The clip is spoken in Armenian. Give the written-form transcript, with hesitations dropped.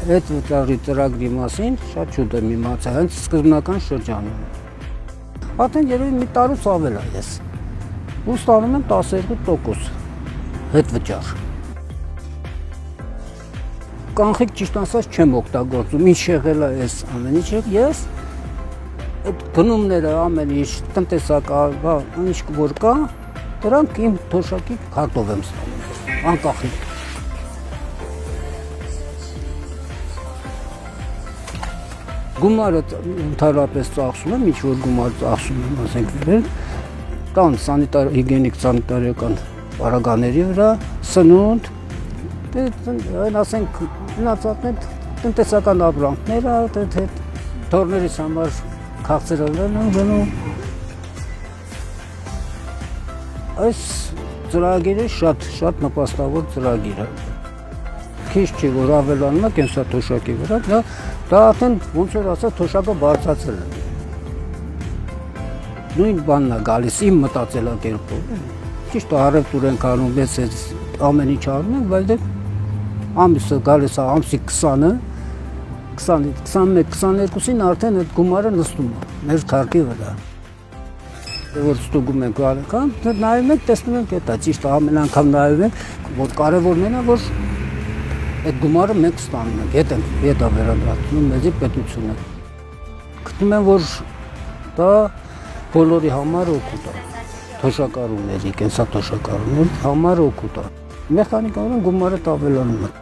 Այդ վճարի ծրագրի մասին շատ շուտ եմ իմացա, հենց սկզբնական շրջանում։ Արդեն երևի մի տարուց ավել է ես։ Ու ստանում եմ 12% հետ վճար։ Կանխիկ ճիշտ ասած չեմ օգտագործում, ինչ եղել է այս ամեն ինչը, ես այդ գնումները ամեն ինչ տնտեսական, ինչ որ կա, դրանք իմ թոշակի քարտով եմ ստանում, անկախ։ Գումարը ընդհանրապես ծախսում եմ, ինչ-որ գումար ծախսում եմ, ասենք վերել, տան հիգիենիկ սանիտարիական պարագաների վրա, սնունդ, ասենք մնացածն տնտեսական ապրանքները, թորներիս համար քաղցրավեն եմ գնում։ Այս ծրագիրը շատ նպաստավոր ծրագիր է։ Քիչ չի, որ ավելանում է կենսա թոշակի վրա, դա արդեն ոնց որ ասած թոշակը բարձրացել է։ Նույն բանն է գալիս իմ մտածելակերպով։ Ճիշտ է, առևտուր ենք անում, ես ամեն ինչ անում եմ, բայց դե ամիսը գալիս է ամսի 20-ը, 21-22-ին արդեն այդ գումարը նստում է մեր քարտի վրա։ Որ ստուգում ենք արկան, նայում ենք, տեսնում ենք դա ճիշտ է, ամեն անգամ նայում ենք, որ կարևորն է, որ այդ գումարը մենք ստանում ենք, հետ է վերադարձնում մեզի պետությունը։ Գտնում եմ, որ դա բոլորի համար օգուտ է, թոշակառուների, կենսաթոշակառուների համար օգուտ է։ Մեխանիկորեն գումարը ավելանում է։